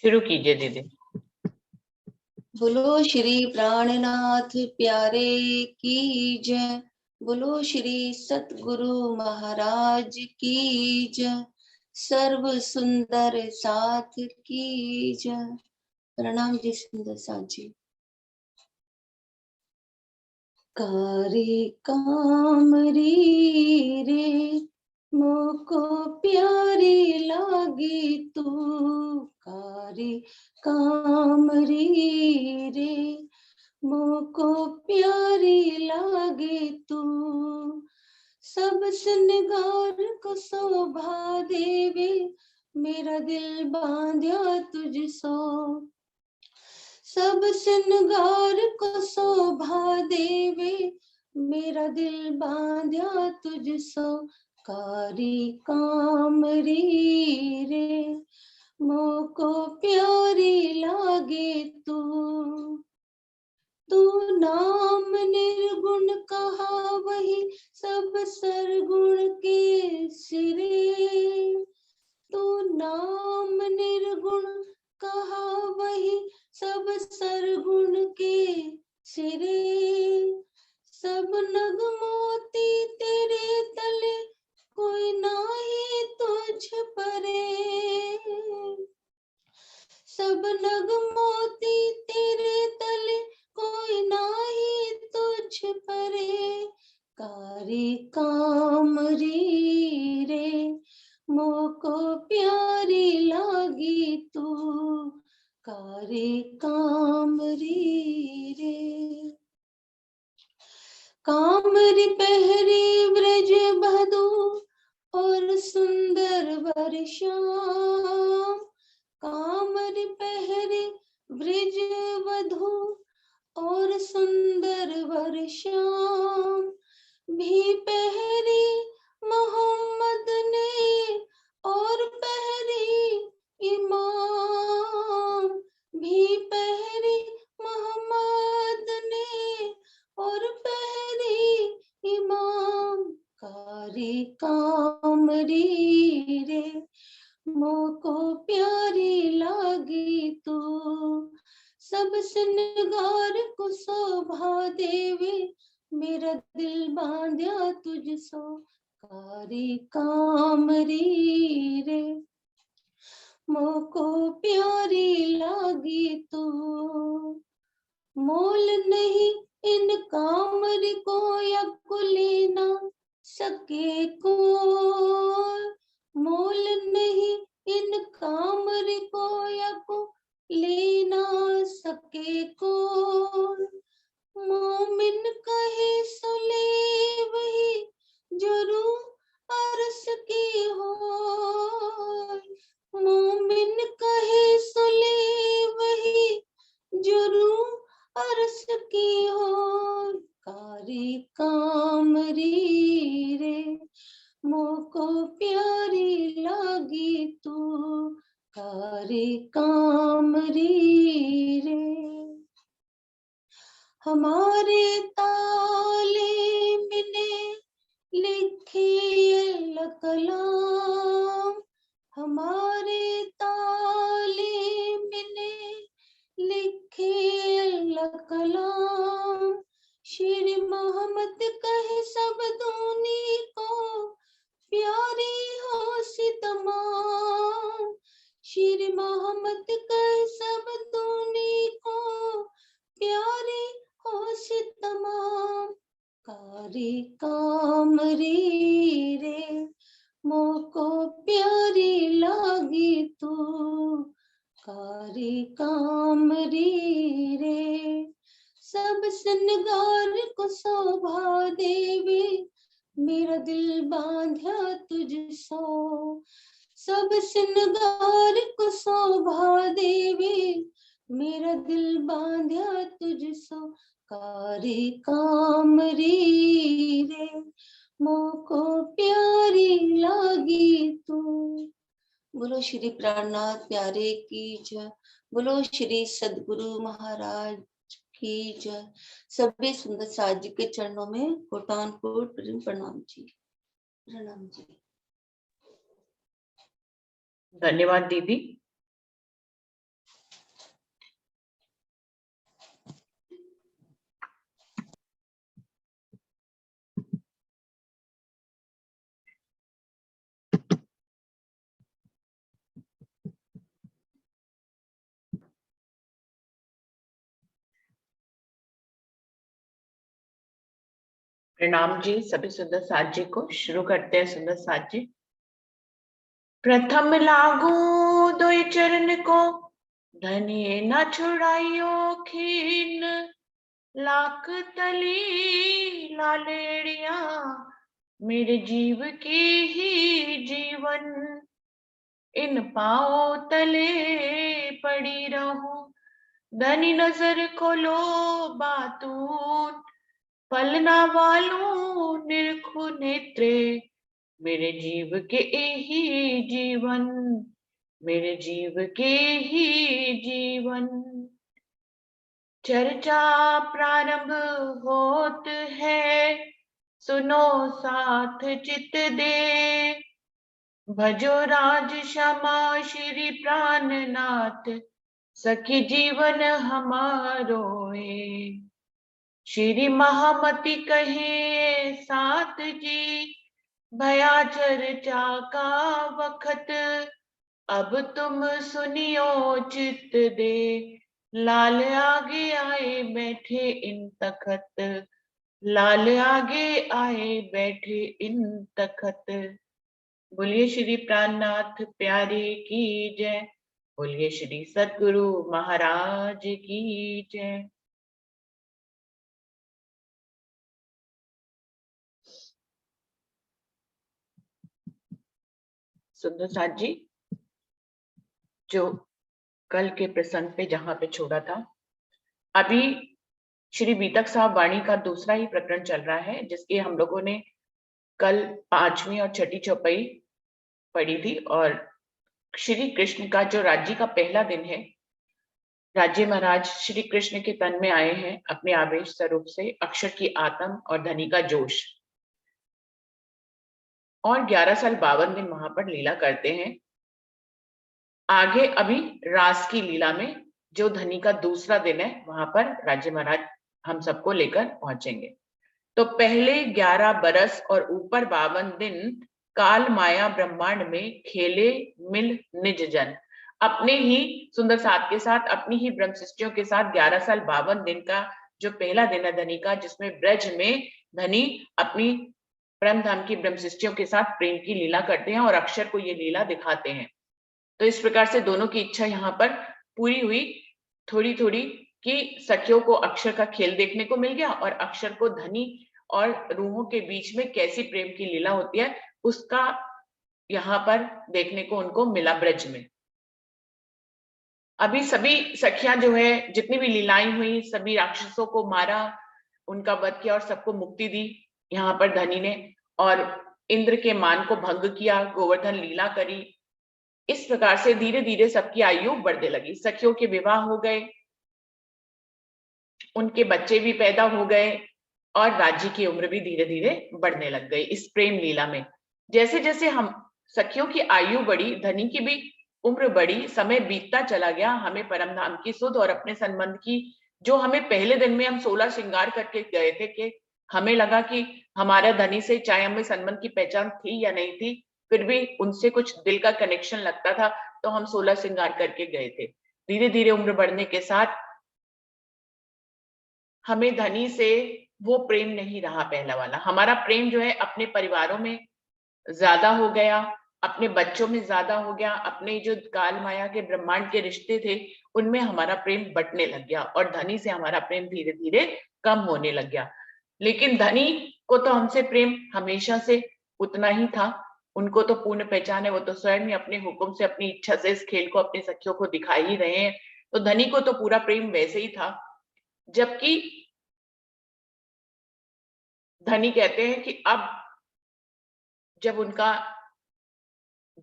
शुरू कीजिए दीदी। बोलो श्री प्राणनाथ प्यारे की जय। बोलो श्री सतगुरु महाराज की जय। सर्व सुंदर साथ की जय। प्रणाम जी सुंदर साथ जी। कारी कामरी रे मोको प्यारी लागी तू। कारी कामरी रे मोको प्यारी लागे तू। सब सिंगार को शोभा देवे मेरा दिल बांध्या तुझसो। सब सिंगार को शोभा देवे मेरा दिल बांध्या तुझसो। कारी कामरी रे मोको प्यारी लागे तू। तू नाम निर्गुण कहा वही सब सरगुण के सिरे। तू नाम निर्गुण कहा वही सब सरगुण के सिरे। सब नग मोती तेरे तले कोई नाही तुझ परे। सब नग मोती तेरे तले कोई नाही तुझ परे। कारी कामरी रे मोको प्यारी लागी तू। कारी कामरी रे। कामरी पहरी ब्रज बधू और सुंदर वर्षाम। कामरी पहरी ब्रज वधू और सुंदर वर्षाम। भी पहरी मोहम्मद ने और पहरी इमाम। भी पहरी मोहम्मद ने और पहरी इमाम। कारी कामरी रे मोको प्यारी लागी तू। सब सिंगार को शोभा देवे मेरा दिल बांध्या तुझसो। कारी कामरी रे मोको प्यारी लागी तू। मोल नहीं इन कामरी को या कुलीना सके को। मोल नहीं इन कामरी को या को लेना सके को। मोमिन कहे सुले वही जरूर अरस की हो। मोमिन कहे सुले वही जरूर अरस की हो। कारी कामरी रे मोको प्यारी लागी तू। कारी कामरी रे। हमारे ताले मिले लिखी कलाम। हमारे ताले मिले लिखे कलाम। श्री मोहम्मद कहे सब दूनी को प्यारी हो सी तमाम। श्री मोहम्मद कहे सब दूनी को प्यारी हो सी तमाम। कारी कामरी रे मोको प्यारी लागी तू। कारी कामरी रे सब सिंगार को शोभा देवी मेरा दिल बांध्या तुझसो। सब सिंगार को शोभा देवी मेरा दिल बांध्या तुझसो। कारी कामरी रे मोको प्यारी लागी तू। बोलो श्री प्राणनाथ प्यारे की जय। बोलो श्री सदगुरु महाराज की जय। सभी सुंदर साथ जी के चरणों में कोटान कोट प्रणाम जी। प्रणाम जी। धन्यवाद दीदी। प्रणाम जी सभी सुंदर साथ जी को। शुरू करते हैं सुंदर साथ जी। प्रथम लागू दोई चरण को, धनिये न छुड़ाइयो खीन। लाख तली लालेड़िया, मेरे जीव की ही जीवन। इन पाओ तले पड़ी रहूं, धनी नजर खोलो बातून। पलना वालू निरखु नेत्रे, मेरे जीव के ही जीवन। मेरे जीव के ही जीवन। चर्चा प्रारंभ होत है, सुनो साथ चित दे। भजो राज क्षमा श्री प्राणनाथ, सखी जीवन हमारो है। श्री महामति कहे साथ जी, भया चर्चा का वखत। अब तुम सुनियो चित दे, लाल आगे आए बैठे इन तखत। लाल आगे आए बैठे इन तखत। बोलिए श्री प्राणनाथ प्यारे की जय। बोलिए श्री सद्गुरु महाराज की जय। सुंदर साथ जी, जो कल के प्रसंग पे जहां पे छोड़ा था, अभी श्री बीतक साहब वाणी का दूसरा ही प्रकरण चल रहा है, जिसके हम लोगों ने कल 5वीं और 6ठी चौपाई पढ़ी थी। और श्री कृष्ण का जो राज्य का पहला दिन है, राज्य महाराज श्री कृष्ण के तन में आए हैं अपने आवेश स्वरूप से, अक्षर की आत्म और धनी का जोश, और 11 साल 52 दिन वहां पर लीला करते हैं। आगे अभी रास की लीला में जो धनी का दूसरा दिन है, वहां पर राज्य महाराज हम सबको लेकर पहुंचेंगे। तो पहले 11 बरस और ऊपर 52 दिन, काल माया ब्रह्मांड में खेले मिल निज जन। अपने ही सुंदर साथ के साथ, अपनी ही ब्रह्म सृष्टियों के साथ 11 साल 52 दिन का जो पहला दिन है धनी का, जिसमें ब्रज में धनी अपनी परम धाम की ब्रह्म सृष्टियों के साथ प्रेम की लीला करते हैं और अक्षर को ये लीला दिखाते हैं। तो इस प्रकार से दोनों की इच्छा यहाँ पर पूरी हुई, थोड़ी थोड़ी, कि सखियों को अक्षर का खेल देखने को मिल गया, और अक्षर को धनी और रूहों के बीच में कैसी प्रेम की लीला होती है उसका यहाँ पर देखने को उनको मिला ब्रज में। अभी सभी सखियां जो है, जितनी भी लीलाएं हुई, सभी राक्षसों को मारा, उनका वध किया और सबको मुक्ति दी यहाँ पर धनी ने, और इंद्र के मान को भंग किया, गोवर्धन लीला करी। इस प्रकार से धीरे धीरे सबकी आयु बढ़ने लगी। सखियों के विवाह हो गए, उनके बच्चे भी पैदा हो गए, और राज्य की उम्र भी धीरे धीरे बढ़ने लग गई इस प्रेम लीला में। जैसे जैसे हम सखियों की आयु बढ़ी, धनी की भी उम्र बढ़ी, समय बीतता चला गया, हमें परम धाम की सुध और अपने संबंध की, जो हमें पहले दिन में हम 16 श्रृंगार करके गए थे, कि हमें लगा कि हमारा धनी से चाहे हमें संबंध की पहचान थी या नहीं थी, फिर भी उनसे कुछ दिल का कनेक्शन लगता था, तो हम 16 श्रृंगार करके गए थे। धीरे धीरे उम्र बढ़ने के साथ हमें धनी से वो प्रेम नहीं रहा पहला वाला। हमारा प्रेम जो है अपने परिवारों में ज्यादा हो गया, अपने बच्चों में ज्यादा हो गया, अपने जो काल माया के ब्रह्मांड के रिश्ते थे उनमें हमारा प्रेम बंटने लग गया, और धनी से हमारा प्रेम धीरे धीरे कम होने लग गया। लेकिन धनी को तो हमसे प्रेम हमेशा से उतना ही था, उनको तो पूर्ण पहचान है, वो तो स्वयं ही अपने हुक्म से, अपनी इच्छा से इस खेल को अपनी सखियों को दिखा ही रहे हैं, तो धनी को तो पूरा प्रेम वैसे ही था। जबकि धनी कहते हैं कि अब जब उनका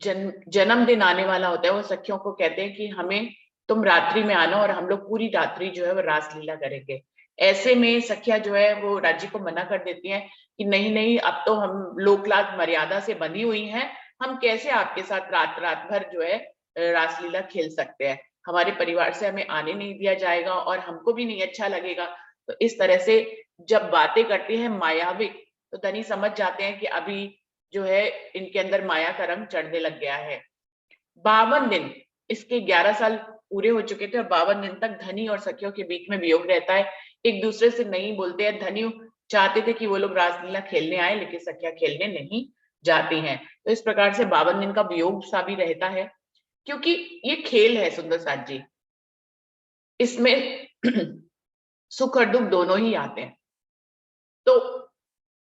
जन्मदिन आने वाला होता है, वो सखियों को कहते हैं कि हमें तुम रात्रि में आना, और हम लोग पूरी रात्रि जो है वो रास लीला करेंगे। ऐसे में सखिया जो है वो राज्य को मना कर देती हैं कि नहीं नहीं, अब तो हम लोकलाज मर्यादा से बंधी हुई हैं, हम कैसे आपके साथ रात रात भर जो है रासलीला खेल सकते हैं, हमारे परिवार से हमें आने नहीं दिया जाएगा और हमको भी नहीं अच्छा लगेगा। तो इस तरह से जब बातें करते हैं मायाविक, तो धनी समझ जाते हैं कि अभी जो है इनके अंदर माया का रंग चढ़ने लग गया है। 52 दिन, इसके 11 साल पूरे हो चुके थे और 52 दिन तक धनी और सखियों के बीच में वियोग रहता है, एक दूसरे से नहीं बोलते हैं। धनी चाहते थे कि वो लोग रासलीला खेलने आए, लेकिन सखियां खेलने नहीं जाती हैं। तो इस प्रकार से 52 दिन का वियोग सा भी रहता है, क्योंकि ये खेल है सुंदर साथ जी, इसमें सुख और दुख दोनों ही आते हैं। तो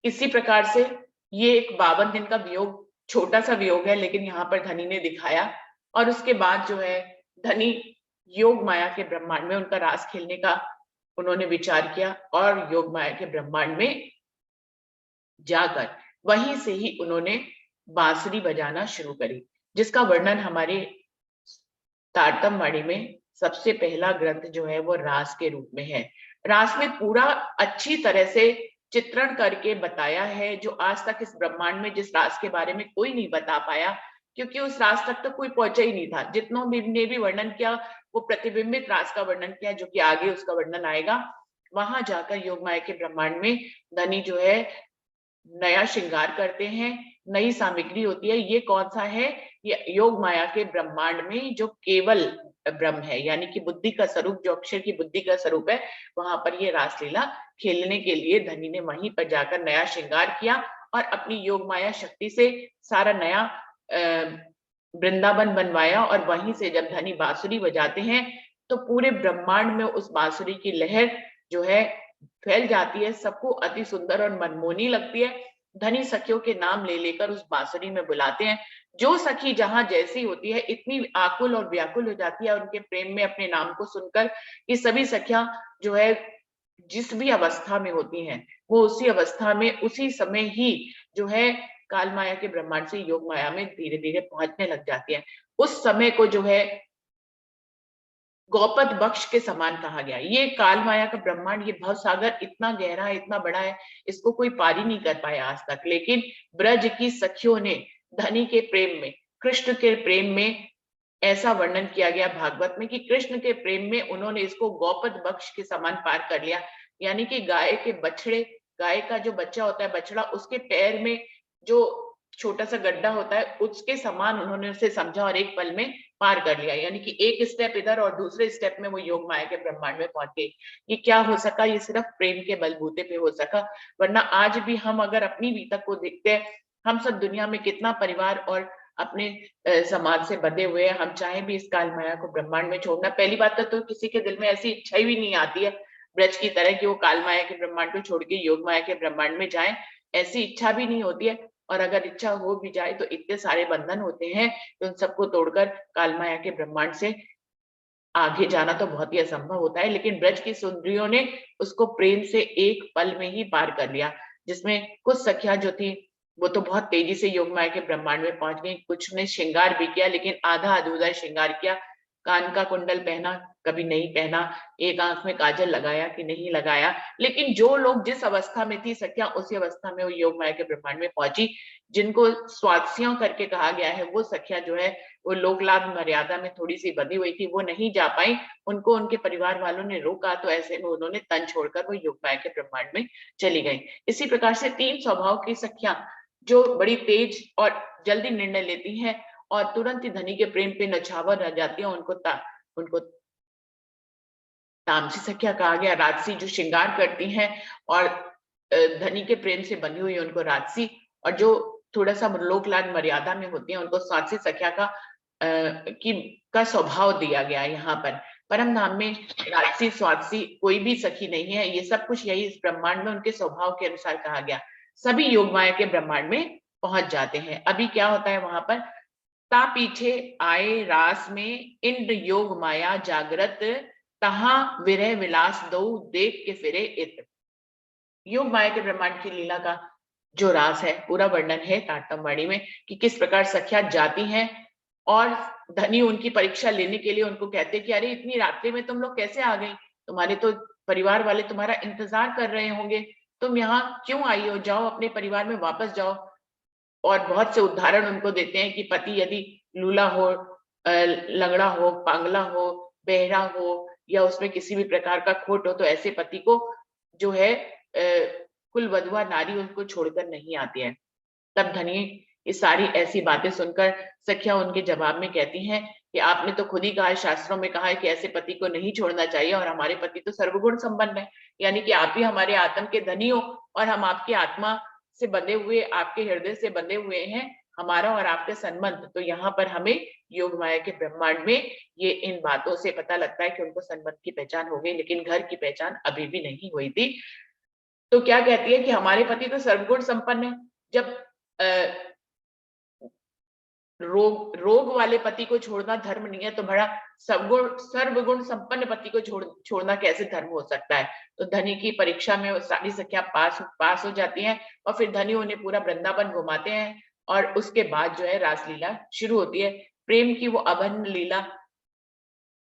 इसी प्रकार से ये एक 52 दिन का वियोग, छोटा सा वियोग है, लेकिन यहाँ पर धनी ने दिखाया। और उसके बाद जो है धनी योग माया के ब्रह्मांड में उनका रास खेलने का उन्होंने विचार किया और योग माया के ब्रह्मांड में जाकर वहीं से ही उन्होंने बांसुरी बजाना शुरू करी, जिसका वर्णन हमारे तारतम्यवाणी में सबसे पहला ग्रंथ जो है वो रास के रूप में है। रास में पूरा अच्छी तरह से चित्रण करके बताया है, जो आज तक इस ब्रह्मांड में जिस रास के बारे में कोई नहीं बता पाया, क्योंकि उस रास तक तो कोई पहुंचा ही नहीं था। जितनों ने भी वर्णन किया वो प्रतिबिंबित रास का वर्णन किया, जो कि आगे उसका वर्णन आएगा। वहां जाकर योग माया के ब्रह्मांड में धनी जो है नया श्रृंगार करते हैं, नई सामग्री होती है। ये कौन सा है? ये योग माया के ब्रह्मांड में जो केवल ब्रह्म है, यानी कि बुद्धि का स्वरूप, जो अक्षर की बुद्धि का स्वरूप है, वहां पर ये रासलीला खेलने के लिए धनी ने वहीं पर जाकर नया श्रृंगार किया और अपनी योग माया शक्ति से सारा नया वृंदावन बनवाया। और वहीं से जब धनी बांसुरी बजाते हैं तो पूरे ब्रह्मांड में उस बांसुरी की लहर जो है फैल जाती है, सबको अति सुंदर और मनमोहनी लगती है। धनी सखियों के नाम ले लेकर उस बांसुरी में बुलाते हैं। जो सखी जहां जैसी होती है, इतनी आकुल और व्याकुल हो जाती है उनके प्रेम में अपने नाम को सुनकर, कि सभी सखियां जो है जिस भी अवस्था में होती हैं, वो उसी अवस्था में उसी समय ही जो है काल माया के ब्रह्मांड से योग माया में धीरे धीरे पहुंचने लग जाती है। उस समय को जो है गौपद बख्श के समान कहा गया। ये काल माया का ब्रह्मांड, ये भव सागर इतना गहरा है, इतना बड़ा है, इसको कोई पार ही नहीं कर पाया आज तक। लेकिन ब्रज की सखियों ने धनी के प्रेम में, कृष्ण के प्रेम में, ऐसा वर्णन किया गया भागवत में कि कृष्ण के प्रेम में उन्होंने इसको गौपद बख्श के समान पार कर लिया। यानी कि गाय के बछड़े, गाय का जो बच्चा होता है बछड़ा, उसके पैर में जो छोटा सा गड्ढा होता है, उसके समान उन्होंने उसे समझा और एक पल में पार कर लिया। यानी कि एक स्टेप इधर और दूसरे स्टेप में वो योग माया के ब्रह्मांड में पहुंच गई। ये क्या हो सका? ये सिर्फ प्रेम के बलबूते पे हो सका। वरना आज भी हम अगर अपनी बीतक को देखते हैं, हम सब दुनिया में कितना परिवार और अपने समाज से बंधे हुए हैं। हम चाहे भी इस काल माया को ब्रह्मांड में छोड़ना, पहली बात तो किसी के दिल में ऐसी इच्छा ही नहीं आती है ब्रज की तरह कि वो काल माया के ब्रह्मांड को छोड़ के योग माया के ब्रह्मांड में जाए, ऐसी इच्छा भी नहीं होती है। और अगर इच्छा हो भी जाए तो इतने सारे बंधन होते हैं कि उन सबको तोड़कर काल माया के ब्रह्मांड से आगे जाना तो बहुत ही असंभव होता है। लेकिन ब्रज की सुंदरियों ने उसको प्रेम से एक पल में ही पार कर लिया, जिसमें कुछ सखियां जो थी वो तो बहुत तेजी से योग माया के ब्रह्मांड में पहुंच गई। कुछ ने श्रृंगार भी किया, लेकिन आधा अधूरा श्रृंगार किया। कान का कुंडल पहना, कभी नहीं पहना, एक आंख में काजल लगाया कि नहीं लगाया। लेकिन जो लोग जिस अवस्था में थी सखियां, उसी अवस्था में वो योग माया के ब्रह्मांड में पहुंची। जिनको स्वात्सियों करके कहा गया है, वो सखियां जो है वो लोक लाभ मर्यादा में थोड़ी सी बंधी हुई थी, वो नहीं जा पाई। उनको उनके परिवार वालों ने रोका, तो ऐसे में उन्होंने तन छोड़कर वो योग माया के ब्रह्मांड में चली गई। इसी प्रकार से 3 स्वभाव की सखियां जो बड़ी तेज और जल्दी निर्णय लेती हैं और तुरंत ही धनी के प्रेम पे नछावर रह जाती है, उनको तामसी सखिया कहा गया। राजसी जो श्रृंगार करती हैं और धनी के प्रेम से बंधी हुई उनको राजसी, और जो थोड़ा सा लोकलाज मर्यादा में होती हैं उनको स्वात्सी सखिया का स्वभाव दिया गया है। यहाँ पर परम धाम में राजसी स्वात्सी कोई भी सखी नहीं है, ये सब कुछ यही इस ब्रह्मांड में उनके स्वभाव के अनुसार कहा गया। सभी योग माया के ब्रह्मांड में पहुंच जाते हैं। अभी क्या होता है वहां पर? ता पीछे आए रास में इंद्र योग माया जागृत, तहां विरह विलास दो देख के फिरे इत्र। योग माया के ब्रह्मांड की लीला का जो रास है, पूरा वर्णन है तारतम्यवाणी में कि किस प्रकार सखियां जाती हैं और धनी उनकी परीक्षा लेने के लिए उनको कहते कि अरे इतनी रात्रि में तुम लोग कैसे आ गई? तुम्हारे तो परिवार वाले तुम्हारा इंतजार कर रहे होंगे, तुम यहाँ क्यों आई हो? जाओ अपने परिवार में वापस जाओ। और बहुत से उदाहरण उनको देते हैं कि पति यदि लूला हो, लंगड़ा हो, पांगला हो, बहरा हो या उसमें किसी भी प्रकार का खोट हो, तो ऐसे पति को जो है कुल वधवा नारी उनको छोड़कर नहीं आती है। तब धनी ये सारी ऐसी बातें सुनकर सखियां उनके जवाब में कहती हैं कि आपने तो खुद ही कहा है, शास्त्रों में कहा है कि ऐसे पति को नहीं छोड़ना चाहिए, और हमारे पति तो सर्वगुण संपन्न है, यानी कि आप ही हमारे आत्म के धनी हो और हम आपकी आत्मा से बंधे हुए, आपके हृदय से बंधे हुए हैं, हमारा और आपके संबंध। तो यहाँ पर हमें योग माया के ब्रह्मांड में ये इन बातों से पता लगता है कि उनको संबंध की पहचान हो गई, लेकिन घर की पहचान अभी भी नहीं हुई थी। तो क्या कहती है कि हमारे पति तो सर्वगुण संपन्न है। जब रोग वाले पति को छोड़ना धर्म नहीं है, तो बड़ा सर्वगुण संपन्न पति को छोड़ना कैसे धर्म हो सकता है। तो धनी की परीक्षा में वो सारी सखियां पास हो जाती हैं, और फिर धनी उन्हें पूरा वृंदावन घुमाते हैं, और उसके बाद जो है रासलीला शुरू होती है। प्रेम की वो अभन्न लीला,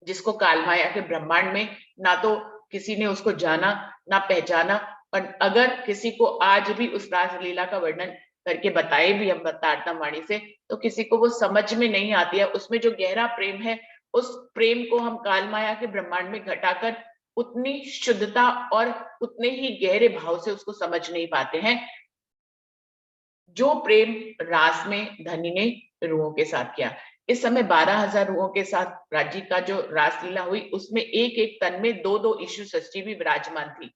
जिसको कालमाया के ब्रह्मांड में ना तो किसी ने उसको जाना ना पहचाना, और अगर किसी को आज भी उस रासलीला का वर्णन करके बताए भी हम तारतम वाणी से, तो किसी को वो समझ में नहीं आती है। उसमें जो गहरा प्रेम है, उस प्रेम को हम कालमाया के ब्रह्मांड में घटाकर उतनी शुद्धता और उतने ही गहरे भाव से उसको समझ नहीं पाते हैं, जो प्रेम रास में धनी ने रूहों के साथ किया। इस समय 12,000 रूहों के साथ राज्य का जो रासलीला हुई, उसमें एक एक तन में दो दो ईशु षष्ठी भी विराजमान थी।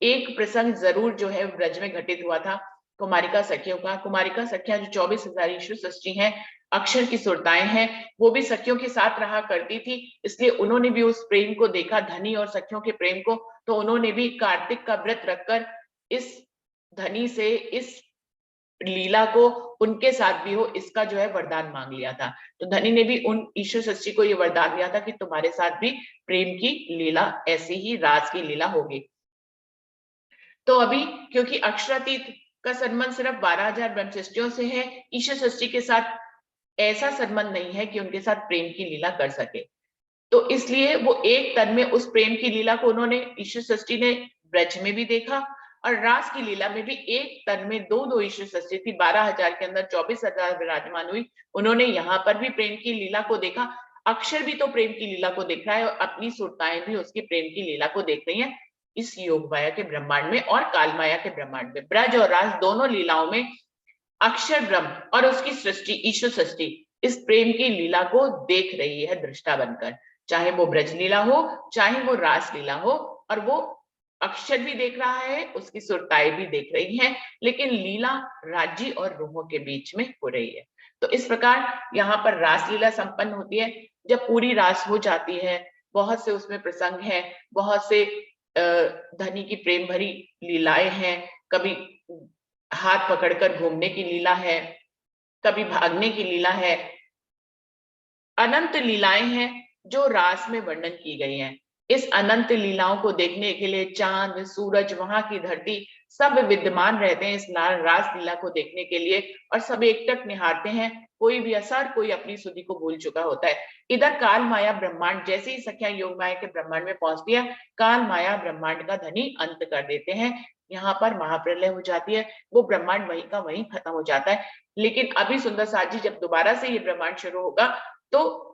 एक प्रसंग जरूर जो है ब्रज में घटित हुआ था कुमारिका सखियों का। कुमारिका सखियां जो 24,000 ईशु षष्ठी हैं, अक्षर की सुरताएं हैं, वो भी सखियों के साथ रहा करती थी, इसलिए उन्होंने भी उस प्रेम को देखा, धनी और सखियों के प्रेम को। तो उन्होंने भी कार्तिक का व्रत रखकर इस धनी से इस लीला को उनके साथ भी हो, इसका जो है वरदान मांग लिया था। तो धनी ने भी उन ईश्वर षष्ठी को ये वरदान दिया था कि तुम्हारे साथ भी प्रेम की लीला, ऐसी ही रास की लीला होगी। तो अभी क्योंकि अक्षरातीत का संबंध सिर्फ 12,000 ब्रह्मशिष्टियों से है, ईश्वर षष्ठी के साथ ऐसा संबंध नहीं है कि उनके साथ प्रेम की लीला कर सके। तो इसलिए वो एक तन में उस प्रेम की लीला को उन्होंने, ईश्वर षष्ठी ने ब्रज में भी देखा, और रास की लीला में भी एक तन में दो दो ईश्वर षष्ठी थी। 12,000 के अंदर 24,000 विराजमान हुई। उन्होंने यहाँ पर भी प्रेम की लीला को देखा। अक्षर भी तो प्रेम की लीला को देख रहा है, और अपनी सुरताएं भी उसकी प्रेम की लीला को देख रही हैं इस योग माया के ब्रह्मांड में और काल माया के ब्रह्मांड में। ब्रज और रास दोनों लीलाओं में अक्षर ब्रह्म और उसकी सृष्टि, ईश्वर सृष्टि, इस प्रेम की लीला को देख रही है दृष्टा बनकर, चाहे वो ब्रज लीला हो चाहे वो रास लीला हो। और वो अक्षर भी देख रहा है, उसकी सुरताएं भी देख रही हैं, लेकिन लीला राज्य और रूहों के बीच में हो रही है। तो इस प्रकार यहाँ पर रास लीला संपन्न होती है। जब पूरी रास हो जाती है, बहुत से उसमें प्रसंग हैं, बहुत से धनी की प्रेम भरी लीलाएं हैं। कभी हाथ पकड़कर घूमने की लीला है, कभी भागने की लीला है, अनंत लीलाएं हैं जो रास में वर्णन की गई हैं। इस अनंत लीलाओं को देखने के लिए चांद, सूरज, वहां की धरती सब विद्यमान रहते हैं इस रास लीला को देखने के लिए, और सब एकटक निहारते हैं। कोई भी असर, कोई अपनी सुधि को भूल चुका होता है। इधर काल माया ब्रह्मांड, जैसे ही सखियां योग माया के ब्रह्मांड में पहुंचती है, काल माया ब्रह्मांड का धनी अंत कर देते हैं। यहाँ पर महाप्रलय हो जाती है, वो ब्रह्मांड वहीं का वहीं खत्म हो जाता है। लेकिन अभी सुंदर साथ जी, जब दोबारा से ये ब्रह्मांड शुरू होगा, तो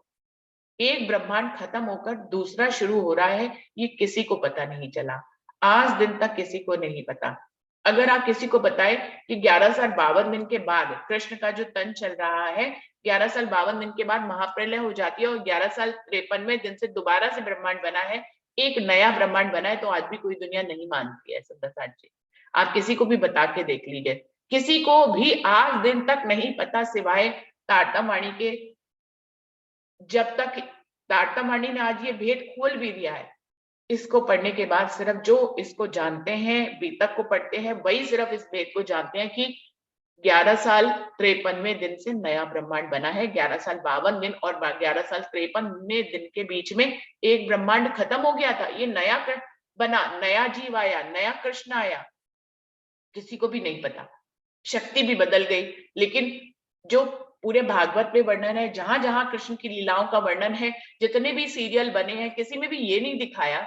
एक ब्रह्मांड खत्म होकर दूसरा शुरू हो रहा है, ये किसी को पता नहीं चला। आज दिन तक किसी को नहीं पता। अगर आप किसी को बताएं कि 11 साल 52 दिन के बाद कृष्ण का जो तन चल रहा है, 11 साल 52 दिन के बाद महाप्रलय हो जाती है, और 11 साल 53वें दिन से दोबारा से ब्रह्मांड बना है, एक नया ब्रह्मांड बना है, तो आज भी कोई दुनिया नहीं मानती है सुंदर जी। आप किसी को भी बता के देख लीजिए, किसी को भी आज दिन तक नहीं पता, सिवाय तारतम वाणी के। जब तक तारतम वाणी ने आज ये भेद खोल भी दिया है, इसको पढ़ने के बाद सिर्फ जो इसको जानते हैं, बीतक को पढ़ते हैं, वही सिर्फ इस भेद को जानते हैं कि 11 साल 53वें दिन से नया ब्रह्मांड बना है। 11 साल 52 दिन और 11 साल 53वें दिन के बीच में एक ब्रह्मांड खत्म हो गया था, ये नया बना, नया जीव आया, नया कृष्ण आया, किसी को भी नहीं पता। शक्ति भी बदल गई, लेकिन जो पूरे भागवत में वर्णन है, जहां जहां कृष्ण की लीलाओं का वर्णन है, जितने भी सीरियल बने हैं, किसी में भी ये नहीं दिखाया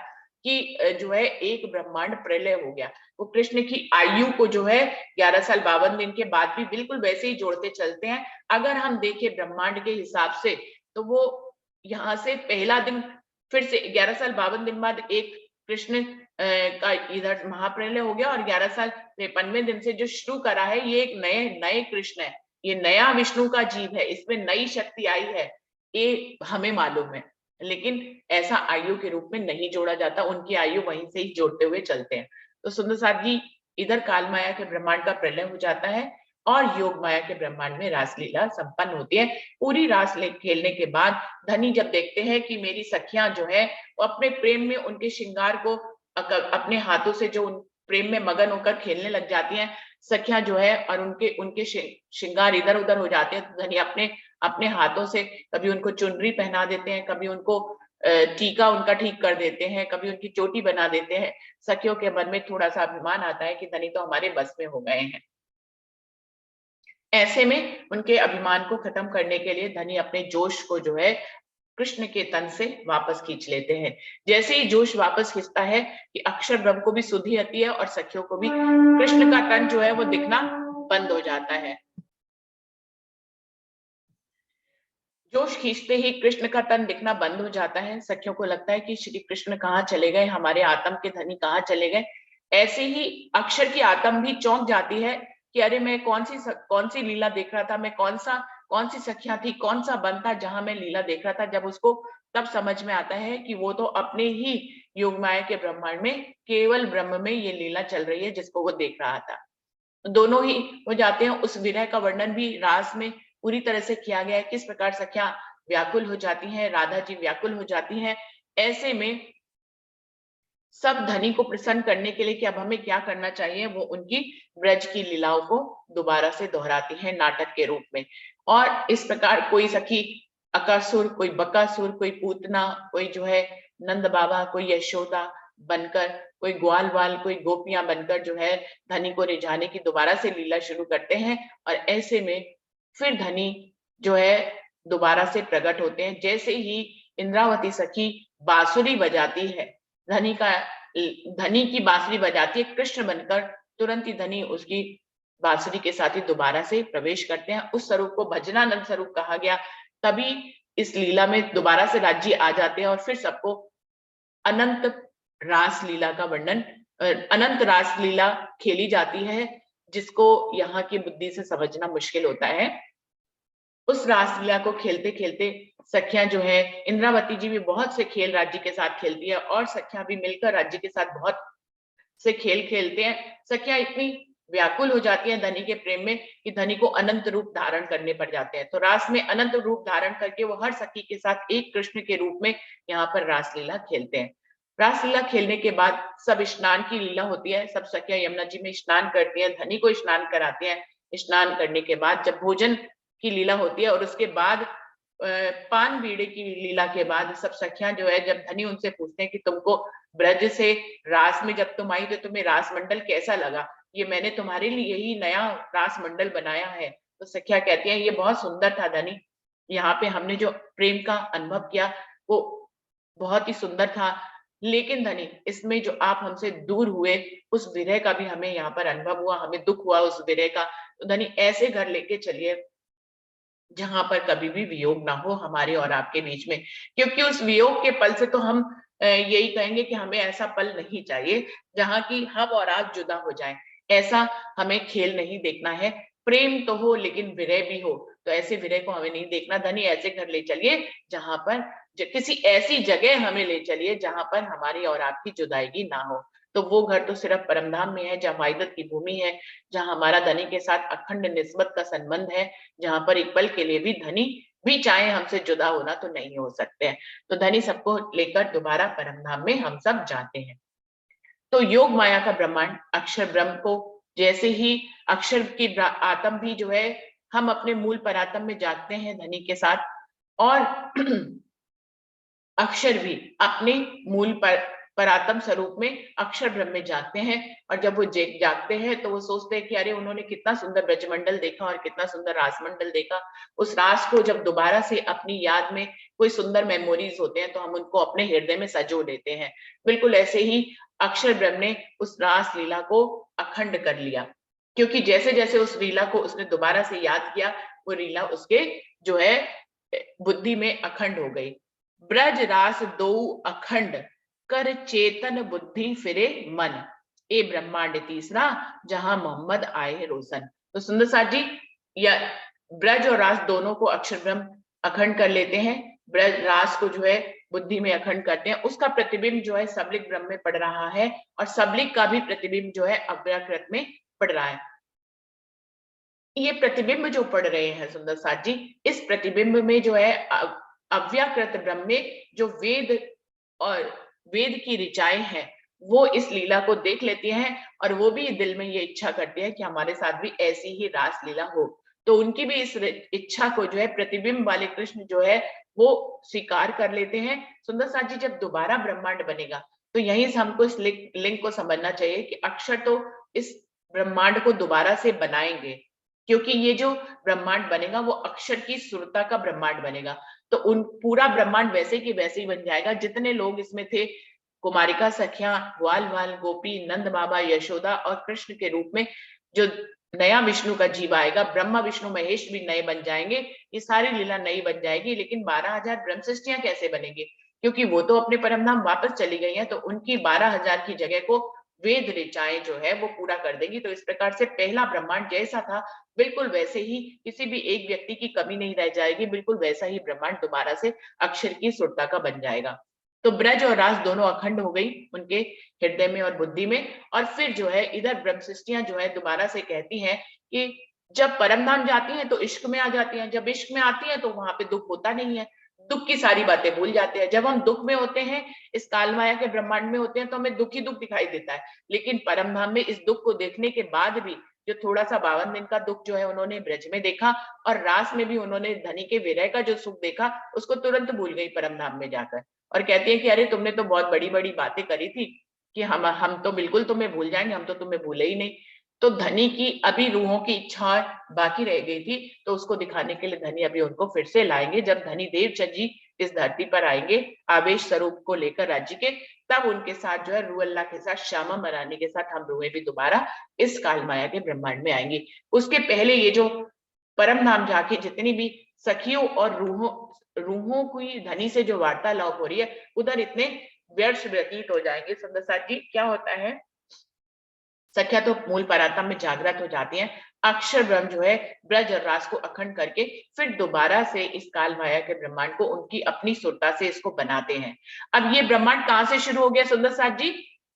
कि जो है एक ब्रह्मांड प्रलय हो गया। वो कृष्ण की आयु को जो है 11 साल 52 दिन के बाद भी बिल्कुल वैसे ही जोड़ते चलते हैं। अगर हम देखें ब्रह्मांड के हिसाब से तो वो यहाँ से पहला दिन फिर से 11 साल 52 दिन बाद एक कृष्ण का इधर महाप्रलय हो गया, और 11 साल 53वें दिन से जो शुरू करा है ये एक नए कृष्ण है, ये नया विष्णु का जीव है, इसमें नई शक्ति आई है, ये हमें मालूम है। लेकिन ऐसा आयु के रूप में नहीं जोड़ा जाता, उनकी आयु वहीं से ही जोड़ते हुए चलते हैं। तो सुंदर साथ जी इधर काल माया के ब्रह्मांड का प्रलय हो जाता है और योग माया के ब्रह्मांड में रासलीला संपन्न होती है। पूरी रास खेलने के बाद धनी जब देखते हैं कि मेरी सखियां जो है वो अपने प्रेम में उनके श्रृंगार को अपने हाथों से जो उन प्रेम में मगन होकर खेलने लग जाती हैं सखियां जो है, और उनके उनके श्रृंगार इधर उधर हो जाते हैं, तो धनी अपने अपने हाथों से कभी उनको चुनरी पहना देते हैं, कभी उनको टीका उनका ठीक कर देते हैं, कभी उनकी चोटी बना देते हैं। सखियों के मन में थोड़ा सा अभिमान आता है कि धनी तो हमारे बस में हो गए हैं। ऐसे में उनके अभिमान को खत्म करने के लिए धनी अपने जोश को जो है कृष्ण के तन से वापस खींच लेते हैं। जैसे ही जोश वापस खींचता है कि अक्षर ब्रह्म को भी सुधि आती है और सखियों को भी कृष्ण का तन जो है वो दिखना बंद हो जाता है। जोश खींचते ही कृष्ण का तन दिखना बंद हो जाता है। सखियों को लगता है कि श्री कृष्ण कहाँ चले गए, हमारे आत्म के धनी कहाँ चले गए। ऐसे ही अक्षर की आत्म भी चौंक जाती है कि अरे मैं कौन सी लीला देख रहा था, मैं कौन सी सखियां थी, कौन सा बन था जहां मैं लीला देख रहा था। जब उसको तब समझ में आता है कि वो तो अपने ही योग माया के ब्रह्मांड में केवल ब्रह्म में ये लीला चल रही है जिसको वो देख रहा था। दोनों ही हो जाते हैं। उस विरह का वर्णन भी रास में पूरी तरह से किया गया है, किस प्रकार सखियां व्याकुल हो जाती हैं, राधा जी व्याकुल हो जाती हैं। ऐसे में सब धनी को प्रसन्न करने के लिए कि अब हमें क्या करना चाहिए, वो उनकी ब्रज की लीलाओं को दोबारा से दोहराती हैं नाटक के रूप में। और इस प्रकार कोई सखी अकासुर, कोई बकासुर, कोई पूतना, कोई जो है नंद बाबा, कोई यशोदा बनकर, कोई ग्वाल वाल, कोई गोपियां बनकर जो है धनी को रिझाने की दोबारा से लीला शुरू करते हैं। और ऐसे में फिर धनी जो है दोबारा से प्रकट होते हैं। जैसे ही इंद्रावती सखी बांसुरी बजाती है, धनी की बांसुरी बजाती है कृष्ण बनकर, तुरंत ही धनी उसकी बांसुरी के साथ ही दोबारा से प्रवेश करते हैं। उस स्वरूप को भजनानंद स्वरूप कहा गया। तभी इस लीला में दोबारा से राज्य आ जाते हैं और फिर सबको अनंत रास लीला का वर्णन, अनंत रास लीला खेली जाती है, जिसको यहाँ की बुद्धि से समझना मुश्किल होता है। उस रासलीला को खेलते खेलते सखियां जो है, इंद्रावती जी भी बहुत से खेल राज्य के साथ खेलती है और सखियां भी मिलकर राज्य के साथ बहुत से खेल खेलते हैं। सखियां इतनी व्याकुल हो जाती हैं धनी के प्रेम में कि धनी को अनंत रूप धारण करने पड़ जाते हैं। तो रास में अनंत रूप धारण करके वो हर सखी के साथ एक कृष्ण के रूप में यहाँ पर रासलीला खेलते हैं। रासलीला खेलने के बाद सब स्नान की लीला होती है। सब सखियां यमुना जी में स्नान करती हैं, धनी को स्नान कराते हैं। स्नान करने के बाद जब भोजन की लीला होती है और उसके बाद पान बीड़े की लीला के बाद सब सखियां जो है, जब धनी उनसे पूछते हैं कि तुमको ब्रज से रास में जब तुम आई तो तुम्हें रास मंडल कैसा लगा, ये मैंने तुम्हारे लिए ही नया रास मंडल बनाया है। तो सखियां कहती हैं ये बहुत सुंदर था धनी, यहाँ पे हमने जो प्रेम का अनुभव किया वो बहुत ही सुंदर था। लेकिन धनी इसमें जो आप हमसे दूर हुए उस विरह का भी हमें यहाँ पर अनुभव हुआ, हमें दुख हुआ उस विरह का। तो धनी ऐसे घर लेके चलिए जहां पर कभी भी वियोग ना हो हमारे और आपके बीच में, क्योंकि उस वियोग के पल से तो हम यही कहेंगे कि हमें ऐसा पल नहीं चाहिए जहां की हम और आप जुदा हो जाएं। ऐसा हमें खेल नहीं देखना है। प्रेम तो हो लेकिन विरह भी हो, तो ऐसे विरह को हमें नहीं देखना। धनी ऐसे घर ले चलिए जहां पर किसी ऐसी जगह हमें ले चलिए जहां पर हमारी और आपकी जुदाई ना हो। तो वो घर तो सिर्फ परमधाम में है जहाँ वाहिदत की भूमि है, जहाँ हमारा धनी के साथ अखंड निस्बत का संबंध है, जहां पर एक पल के लिए भी धनी भी चाहे हमसे जुदा होना तो नहीं हो सकते हैं। तो धनी सबको लेकर दोबारा परमधाम में हम सब जाते हैं। तो योग माया का ब्रह्मांड अक्षर ब्रह्म को, जैसे ही अक्षर की आत्म भी जो है हम अपने मूल परात्म में जागते हैं धनी के साथ, और अक्षर भी अपने मूल पर परात्म स्वरूप में अक्षर ब्रह्म में जागते हैं। और जब वो जागते हैं तो वो सोचते हैं कि अरे उन्होंने कितना सुंदर ब्रजमंडल देखा और कितना सुंदर रासमंडल देखा। उस रास को जब दोबारा से अपनी याद में कोई सुंदर मेमोरीज होते हैं तो हम उनको अपने हृदय में सजो लेते हैं। बिल्कुल ऐसे ही अक्षर ब्रह्म ने उस रास लीला को अखंड कर लिया, क्योंकि जैसे जैसे उस लीला को उसने दोबारा से याद किया, वो लीला उसके जो है बुद्धि में अखंड हो गई। ब्रज रास दो अखंड कर चेतन बुद्धि फिरे मन, ए ब्रह्मांड तीसरा जहां मोहम्मद आए रोशन। तो सुंदर साथ जी या ब्रज और रास दोनों को अक्षर ब्रह्म अखंड कर लेते हैं। ब्रज रास को जो है बुद्धि में अखंड करते हैं, उसका प्रतिबिंब जो है सबलिक ब्रह्म में पड़ रहा है और सबलिक का भी प्रतिबिंब जो है अव्याकृत में पड़ रहा है। ये प्रतिबिंब जो पड़ रहे हैं सुंदर साथ जी, इस प्रतिबिंब में जो है अव्याकृत ब्रह्म में जो वेद और वेद की ऋचाएं हैं वो इस लीला को देख लेती हैं और वो भी दिल में ये इच्छा करती है कि हमारे साथ भी ऐसी ही रास लीला हो। तो उनकी भी इस इच्छा को जो है प्रतिबिंब वाले कृष्ण जो है वो स्वीकार कर लेते हैं। सुंदर साथ जी जब दोबारा ब्रह्मांड बनेगा तो यहीं से हमको इस लिंक को समझना चाहिए कि अक्षर तो इस ब्रह्मांड को दोबारा से बनाएंगे, क्योंकि ये जो ब्रह्मांड बनेगा वो अक्षर की सुरता का ब्रह्मांड बनेगा। तो उन पूरा ब्रह्मांड वैसे की वैसे ही बन जाएगा, जितने लोग इसमें थे, कुमारिका सखियां, ग्वाल वाल गोपी, नंद बाबा, यशोदा और कृष्ण के रूप में जो नया विष्णु का जीव आएगा, ब्रह्मा विष्णु महेश भी नए बन जाएंगे, ये सारी लीला नई बन जाएगी। लेकिन 12,000 ब्रह्म सृष्टियां कैसे बनेंगी, क्योंकि वो तो अपने परम धाम वापस चली गई हैं, तो उनकी 12,000 की जगह को वेद ऋचाएं जो है वो पूरा कर देंगी। तो इस प्रकार से पहला ब्रह्मांड जैसा था बिल्कुल वैसे ही, किसी भी एक व्यक्ति की कमी नहीं रह जाएगी, बिल्कुल वैसा ही ब्रह्मांड दोबारा से अक्षर की सुरता का बन जाएगा। तो ब्रज और रास दोनों अखंड हो गई उनके हृदय में और बुद्धि में। और फिर जो है इधर ब्रह्म सृष्टियां जो है दोबारा से कहती हैं कि जब परम धाम जाती हैं तो इश्क में आ जाती हैं, जब इश्क में आती हैं तो वहां पे दुख होता नहीं है, दुख की सारी बातें भूल जाते हैं। जब हम दुख में होते हैं, इस काल माया के ब्रह्मांड में होते हैं, तो हमें दुख ही दुख दिखाई देता है। लेकिन परम धाम में इस दुख को देखने के बाद भी जो थोड़ा सा 52 दिन का दुख जो है उन्होंने ब्रज में देखा, और रास में भी उन्होंने धनी के विरह का जो सुख देखा उसको तुरंत भूल गई परम धाम में जाकर। और कहती है कि अरे तुमने तो बहुत बड़ी बड़ी बातें करी थी कि हम तो बिल्कुल तुम्हें भूल जाएंगे, हम तो तुम्हें भूले ही नहीं। तो धनी की अभी रूहों की इच्छा बाकी रह गई थी, तो उसको दिखाने के लिए धनी अभी उनको फिर से लाएंगे। जब धनी देवचंद जी इस धरती पर आएंगे आवेश स्वरूप को लेकर राज्य के, तब उनके साथ जो है रू अल्लाह के साथ, श्यामा मरानी के साथ हम रूहें भी दोबारा इस काल माया के ब्रह्मांड में आएंगी। उसके पहले ये जो परम धाम जाके जितनी भी सखियों और रूहों की धनी से जो वार्तालाप हो रही है, उधर इतने व्यर्थ व्यतीत हो जाएंगे। सुंदर साथ जी क्या होता है, सखिया तो मूल परात्म में जागृत हो जाती हैं, अक्षर ब्रह्म जो है ब्रज और रास को अखंड करके फिर दोबारा से इस काल माया के ब्रह्मांड को उनकी अपनी सुरता से इसको बनाते हैं। अब ये ब्रह्मांड कहां से शुरू हो गया सुंदर साथ जी,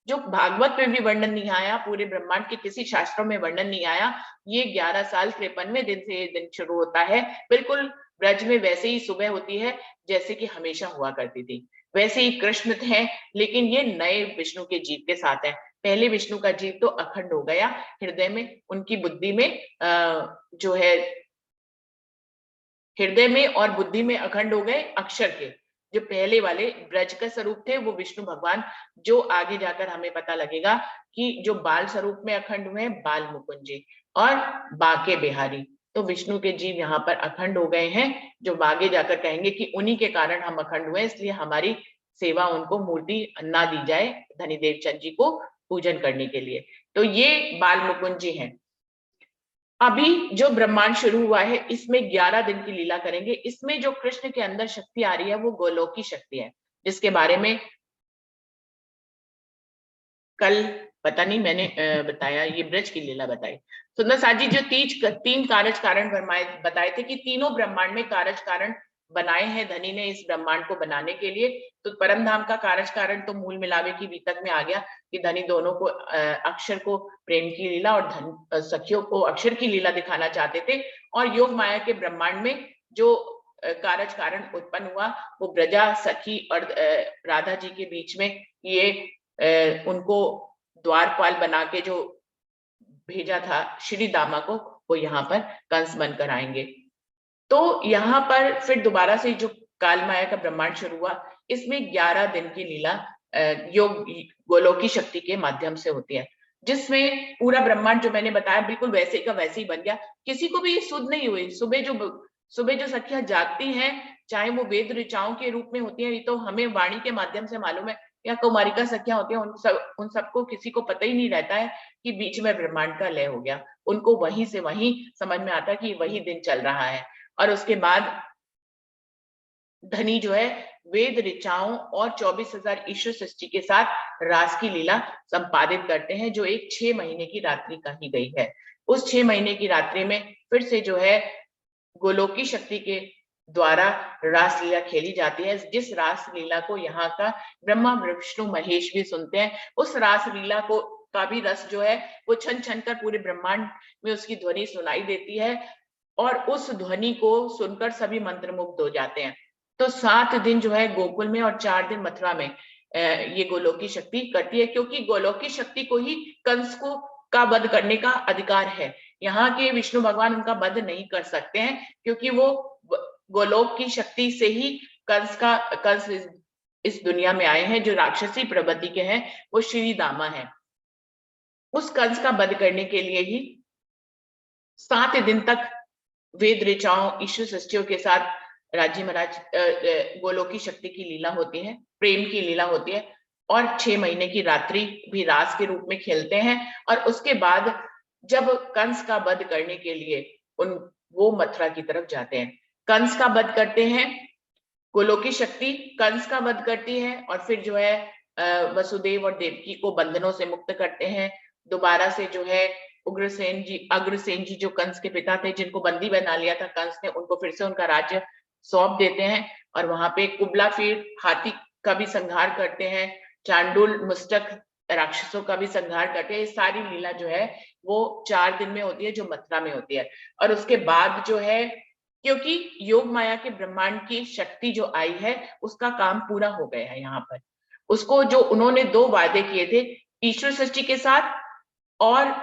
जो भागवत में भी वर्णन नहीं आया, पूरे ब्रह्मांड के किसी शास्त्रों में वर्णन नहीं आया। ये 11 साल 53वें दिन से ये दिन शुरू होता है। बिल्कुल ब्रज में वैसे ही सुबह होती है जैसे कि हमेशा हुआ करती थी, वैसे ही कृष्ण थे, लेकिन ये नए विष्णु के जीव के साथ है। पहले विष्णु का जीव तो अखंड हो गया हृदय में, उनकी बुद्धि में जो है हृदय में और बुद्धि में अखंड हो गए अक्षर के। जो पहले वाले ब्रज का स्वरूप थे वो विष्णु भगवान, जो आगे जाकर हमें पता लगेगा कि जो बाल स्वरूप में अखंड हुए हैं बाल मुकुंद जी और बाके बिहारी, तो विष्णु के जीव यहाँ पर अखंड हो गए हैं, जो आगे जाकर कहेंगे कि उन्हीं के कारण हम अखंड हुए, इसलिए हमारी सेवा उनको मूर्ति ना दी जाए धनी देवचंद जी को पूजन करने के लिए। तो ये बाल मुकुंद जी हैं। अभी जो ब्रह्मांड शुरू हुआ है इसमें 11 दिन की लीला करेंगे। इसमें जो कृष्ण के अंदर शक्ति आ रही है वो गोलोकी शक्ति है, जिसके बारे में कल पता नहीं मैंने बताया, ये ब्रज की लीला बताई। सुंदर साथ जी जो तीन कारज कारण बताए थे कि तीनों ब्रह्मांड में कारज कारण बनाए हैं धनी ने इस ब्रह्मांड को बनाने के लिए। तो परम धाम का कारज कारण तो मूल मिलावे की वितक में आ गया कि धनी दोनों को अक्षर को प्रेम की लीला और धन सखियों को अक्षर की लीला दिखाना चाहते थे। और योग माया के ब्रह्मांड में जो कारज कारण उत्पन्न हुआ वो ब्रजा सखी और राधा जी के बीच में ये उनको द्वारपाल बना के जो भेजा था श्री दामा को, वो यहाँ पर कंस बनकर आएंगे। तो यहाँ पर फिर दोबारा से जो काल माया का ब्रह्मांड शुरू हुआ, इसमें 11 दिन की लीला योग गोलोकी शक्ति के माध्यम से होती है, जिसमें पूरा ब्रह्मांड जो मैंने बताया बिल्कुल वैसे का वैसे ही बन गया। किसी को भी ये सुध नहीं हुई। सुबह जो सखियां जागती हैं, चाहे वो वेद ऋचाओं के रूप में होती है, ये तो हमें वाणी के माध्यम से मालूम है, या कुमारिका सखियां होती हैं, उन सबको किसी को पता ही नहीं रहता है कि बीच में ब्रह्मांड का लय हो गया। उनको वहीं से वहीं समझ में आता है कि वही दिन चल रहा है। और उसके बाद धनी जो है वेद ऋचाओं और 24,000 ईश्वर सृष्टि के साथ रास की लीला संपादित करते हैं, जो एक 6 महीने की रात्रि कही गई है। उस 6 महीने की रात्रि में फिर से जो है गोलोकी शक्ति के द्वारा रास लीला खेली जाती है, जिस रास लीला को यहाँ का ब्रह्मा विष्णु महेश भी सुनते हैं। उस रास लीला को का भी रस जो है वो छन छन कर पूरे ब्रह्मांड में उसकी ध्वनि सुनाई देती है, और उस ध्वनि को सुनकर सभी मंत्रमुग्ध हो जाते हैं। तो 7 दिन जो है गोकुल में और 4 दिन मथुरा में ये गोलोकी शक्ति करती है, क्योंकि गोलोकी शक्ति को ही कंस को का वध करने का अधिकार है। यहाँ के विष्णु भगवान उनका वध नहीं कर सकते हैं, क्योंकि वो गोलोक की शक्ति से ही कंस इस दुनिया में आए हैं, जो राक्षसी प्रवृत्ति के हैं, वो श्री दामा है। उस कंस का वध करने के लिए ही 7 दिन तक वेद ऋचाओं ईश्वर सृष्टियों के साथ राजी महाराज गोलोकी शक्ति की लीला होती है, प्रेम की लीला होती है, और 6 महीने की रात्रि भी रास के रूप में खेलते हैं। और उसके बाद जब कंस का वध करने के लिए वो मथुरा की तरफ जाते हैं, कंस का वध करते हैं, गोलोकी शक्ति कंस का वध करती है, और फिर जो है वसुदेव और देवकी को बंधनों से मुक्त करते हैं। दोबारा से जो है अग्रसेन जी जो कंस के पिता थे, जिनको बंदी बना लिया था कंस ने, उनको फिर से उनका राज्य सौंप देते हैं, और वहां पे कुबला फिर हाथी का भी संहार करते हैं, चांडुल मुस्टक राक्षसों का भी संहार करते हैं। ये सारी लीला जो है वो 4 दिन में होती है, जो मथुरा में होती है। और उसके बाद जो है, क्योंकि योग माया के ब्रह्मांड की शक्ति जो आई है, उसका काम पूरा हो गया है यहाँ पर। उसको जो उन्होंने 2 वादे किए थे ईश्वर सृष्टि के साथ, और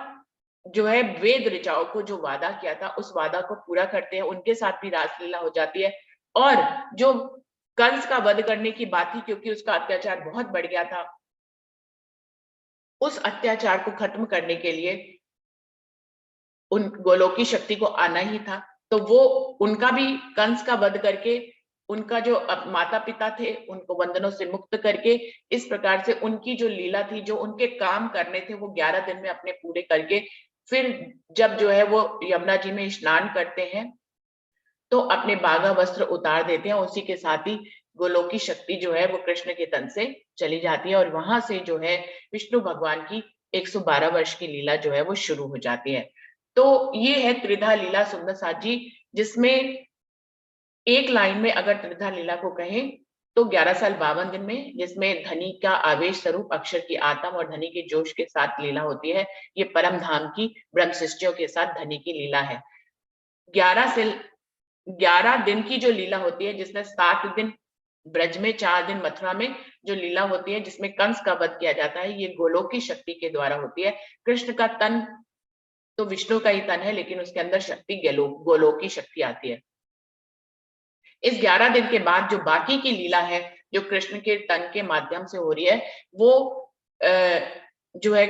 जो है वेद ऋचाओं को जो वादा किया था, उस वादा को पूरा करते हैं, उनके साथ भी रासलीला हो जाती है। और जो कंस का वध करने की बात थी, क्योंकि उसका अत्याचार बहुत बढ़ गया था, उस अत्याचार को खत्म करने के लिए उन गोलोकी शक्ति को आना ही था। तो वो उनका भी कंस का वध करके, उनका जो माता पिता थे उनको बंधनों से मुक्त करके, इस प्रकार से उनकी जो लीला थी, जो उनके काम करने थे, वो 11 दिन में अपने पूरे करके, फिर जब जो है वो यमुना जी में स्नान करते हैं, तो अपने बागा वस्त्र उतार देते हैं। उसी के साथ ही गोलोकी शक्ति जो है वो कृष्ण के तन से चली जाती है, और वहां से जो है विष्णु भगवान की 112 वर्ष की लीला जो है वो शुरू हो जाती है। तो ये है त्रिधा लीला सुंदर साथ जी, जिसमें एक लाइन में अगर त्रिधा लीला को कहें तो 11 साल 52 दिन में, जिसमें धनी का आवेश स्वरूप अक्षर की आत्म और धनी के जोश के साथ लीला होती है। ये परम धाम की ब्रह्म सृष्टियों के साथ धनी की लीला है। 11 दिन की जो लीला होती है, जिसमें 7 दिन ब्रज में, 4 दिन मथुरा में जो लीला होती है, जिसमें कंस का वध किया जाता है, ये गोलोकी शक्ति के द्वारा होती है। कृष्ण का तन तो विष्णु का ही तन है, लेकिन उसके अंदर शक्ति गोलोकी शक्ति आती है। इस 11 दिन के बाद जो बाकी की लीला है, जो कृष्ण के तन के माध्यम से हो रही है, वो जो है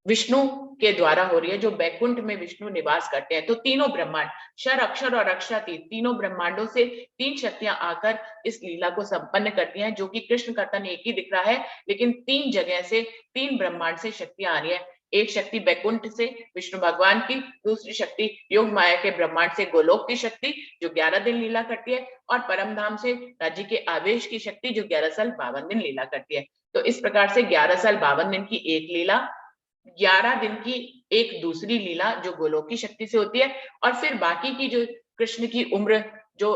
विष्णु के द्वारा हो रही है, जो बैकुंठ में विष्णु निवास करते हैं। तो तीनों ब्रह्मांड, क्षर अक्षर और अक्षातीत, तीनों ब्रह्मांडों से 3 शक्तियां आकर इस लीला को संपन्न करती हैं, जो कि कृष्ण का तन एक ही दिख रहा है, लेकिन 3 जगह से, 3 ब्रह्मांड से शक्तियां आ रही है। एक शक्ति बैकुंठ से विष्णु भगवान की, दूसरी शक्ति योग माया के ब्रह्मांड से गोलोक की शक्ति, जो 11 दिन लीला करती है, और परम धाम से राज्य के आवेश की शक्ति, जो 11 साल 52 दिन लीला करती है। तो इस प्रकार से 11 साल 52 दिन की एक लीला, 11 दिन की एक दूसरी लीला जो गोलोकी शक्ति से होती है, और फिर बाकी की जो कृष्ण की उम्र जो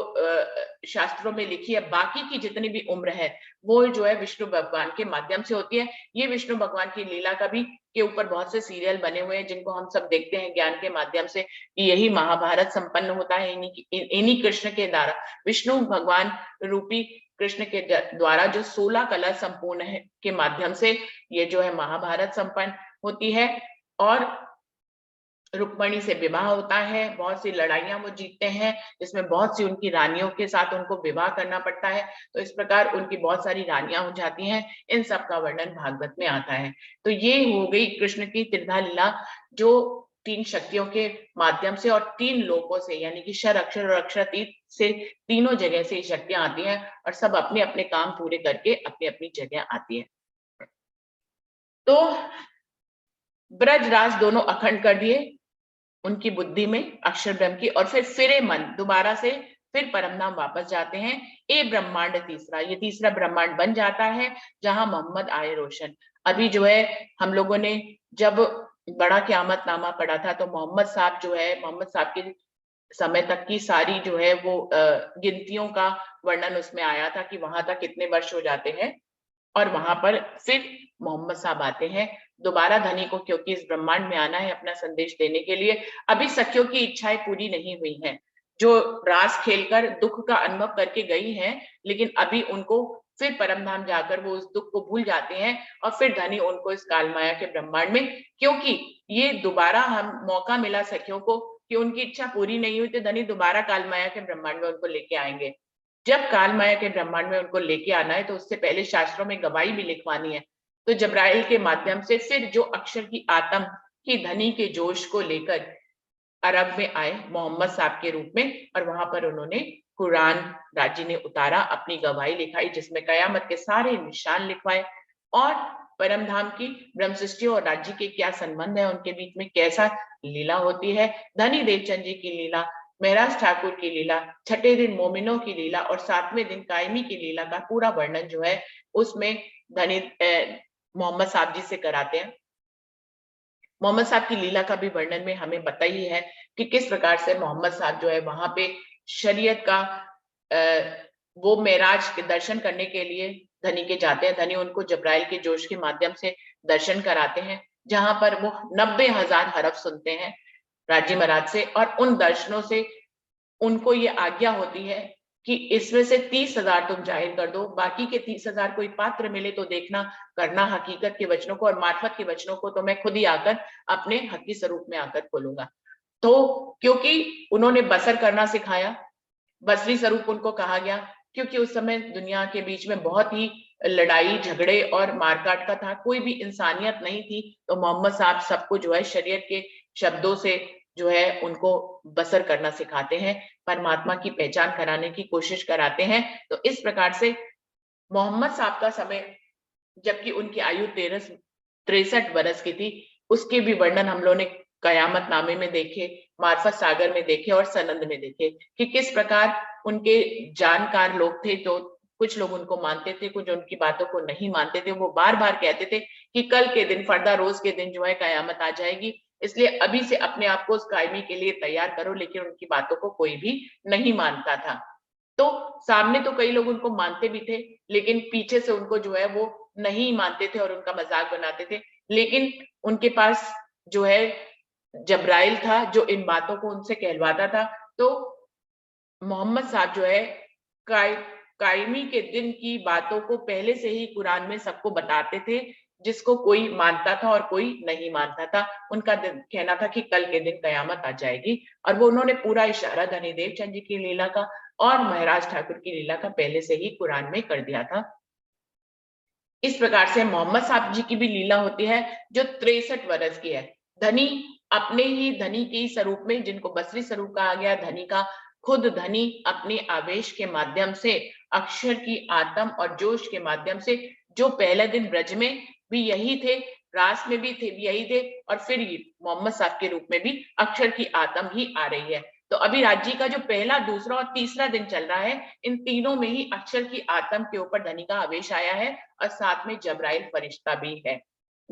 शास्त्रों में लिखी है, बाकी की जितनी भी उम्र है, वो जो है विष्णु भगवान के माध्यम से होती है। ये विष्णु भगवान की लीला का भी के ऊपर बहुत से सीरियल बने हुए हैं, जिनको हम सब देखते हैं ज्ञान के माध्यम से, कि यही महाभारत संपन्न होता है इन्हीं कृष्ण के द्वारा, विष्णु भगवान रूपी कृष्ण के द्वारा, जो 16 कला संपूर्ण है के माध्यम से ये जो है महाभारत संपन्न होती है। और रुक्मणी से विवाह होता है, बहुत सी लड़ाइयां वो जीतते हैं, जिसमें बहुत सी उनकी रानियों के साथ उनको विवाह करना पड़ता है। तो इस प्रकार उनकी बहुत सारी रानियां हो जाती हैं। इन सब का वर्णन भागवत में आता है। तो ये हो गई कृष्ण की त्रिधा लीला, जो 3 शक्तियों के माध्यम से और 3 लोकों से, यानी कि क्षर अक्षर और अक्षरातीत से, तीनों जगह से ये शक्तियां आती हैं और सब अपने अपने काम पूरे करके अपनी अपनी जगह आती है। तो ब्रजराज दोनों अखंड कर दिए उनकी बुद्धि में अक्षर ब्रह्म की, और फिरे मन दोबारा से, फिर परम धाम वापस जाते हैं। ए ब्रह्मांड तीसरा, ये तीसरा ब्रह्मांड बन जाता है जहां मोहम्मद आए रोशन। अभी जो है हम लोगों ने जब बड़ा क़यामत नामा पढ़ा था, तो मोहम्मद साहब जो है, मोहम्मद साहब के समय तक की सारी जो है वो गिनतियों का वर्णन उसमें आया था कि वहां तक कितने वर्ष हो जाते हैं, और वहां पर फिर मोहम्मद साहब आते हैं दोबारा धनी को, क्योंकि इस ब्रह्मांड में आना है अपना संदेश देने के लिए। अभी सखियों की इच्छाएं पूरी नहीं हुई हैं, जो रास खेलकर दुख का अनुभव करके गई हैं, लेकिन अभी उनको फिर परम धाम जाकर वो उस दुख को भूल जाते हैं, और फिर धनी उनको इस काल माया के ब्रह्मांड में, क्योंकि ये दोबारा हम मौका मिला सखियों को कि उनकी इच्छा पूरी नहीं हुई, तो धनी दोबारा काल माया के ब्रह्मांड में उनको लेके आएंगे। जब काल माया के ब्रह्मांड में उनको लेके आना है, तो उससे पहले शास्त्रों में गवाही भी लिखवानी है। तो जब्राइल के माध्यम से फिर जो अक्षर की आत्म की धनी के जोश को लेकर अरब में आए मोहम्मद साहब के रूप में, और वहां पर उन्होंने कुरान राजी ने उतारा, अपनी गवाही लिखाई, जिसमें कयामत के सारे निशान लिखवाए, और परम धाम की ब्रह्म सृष्टि और राज्य के क्या संबंध है, उनके बीच में कैसा लीला होती है, धनी देवचंद जी की लीला, महराज ठाकुर की लीला, छठे दिन मोमिनों की लीला और 7वें दिन कायमी की लीला का पूरा वर्णन जो है उसमें धनी मोहम्मद साहब जी से कराते हैं। मोहम्मद साहब की लीला का भी वर्णन में हमें पता ही है कि किस प्रकार से मोहम्मद साहब जो है वहां पे शरीयत का वो मेराज के दर्शन करने के लिए धनी के जाते हैं। धनी उनको जब्राइल के जोश के माध्यम से दर्शन कराते हैं, जहां पर वो 90,000 हरफ सुनते हैं राजी महाराज से, और उन दर्शनों से उनको ये आज्ञा होती है कि इसमें से 30,000 तुम जाहिर कर दो, बाकी के 30,000 कोई पात्र मिले तो देखना करना हकीकत के वचनों को, और मार्फत के वचनों को तो मैं खुद ही आकर अपने हकी स्वरूप में आकर खोलूंगा। तो क्योंकि उन्होंने बसर करना सिखाया, बसरी स्वरूप उनको कहा गया, क्योंकि उस समय दुनिया के बीच में बहुत ही लड़ाई झगड़े और मारकाट का था, कोई भी इंसानियत नहीं थी। तो मोहम्मद साहब सबको जो है शरीयत के शब्दों से जो है उनको बसर करना सिखाते हैं, परमात्मा की पहचान कराने की कोशिश कराते हैं। तो इस प्रकार से मोहम्मद साहब का समय, जबकि उनकी आयु 63 वर्ष की थी, उसके भी वर्णन हम लोगों ने कयामत नामे में देखे, मार्फत सागर में देखे और सनंद में देखे कि किस प्रकार उनके जानकार लोग थे, तो कुछ लोग उनको मानते थे, कुछ उनकी बातों को नहीं मानते थे। वो बार बार कहते थे कि कल के दिन, फर्दा रोज के दिन जो है कयामत आ जाएगी, इसलिए अभी से अपने आप को उस कायमी के लिए तैयार करो। लेकिन उनकी बातों को कोई भी नहीं मानता था। तो सामने तो कई लोग उनको मानते भी थे, लेकिन पीछे से उनको जो है वो नहीं मानते थे और उनका मजाक बनाते थे। लेकिन उनके पास जो है जब्राइल था, जो इन बातों को उनसे कहलवाता था। तो मोहम्मद साहब जो है कायमी के दिन की बातों को पहले से ही कुरान में सबको बताते थे, जिसको कोई मानता था और कोई नहीं मानता था। उनका कहना था कि कल के दिन कयामत आ जाएगी, और वो उन्होंने पूरा इशारा धनी देवचंद जी की लीला का और महाराज ठाकुर की लीला का पहले से ही कुरान में कर दिया था। इस प्रकार से मोहम्मद साहब जी की भी लीला होती है, जो 63 वर्ष की है। धनी अपने ही धनी के स्वरूप में, जिनको बसरी स्वरूप कहा गया, धनी का खुद धनी अपने आवेश के माध्यम से, अक्षर की आत्म और जोश के माध्यम से, जो पहले दिन ब्रज में भी यही थे, रास में भी थे यही थे, और फिर मोहम्मद साहब के रूप में भी अक्षर की आत्म ही आ रही है। तो अभी राज्य का जो पहला, दूसरा और तीसरा दिन चल रहा है, इन तीनों में ही अक्षर की आत्म के ऊपर धनी का आवेश आया है, और साथ में जब्राइल फरिश्ता भी है।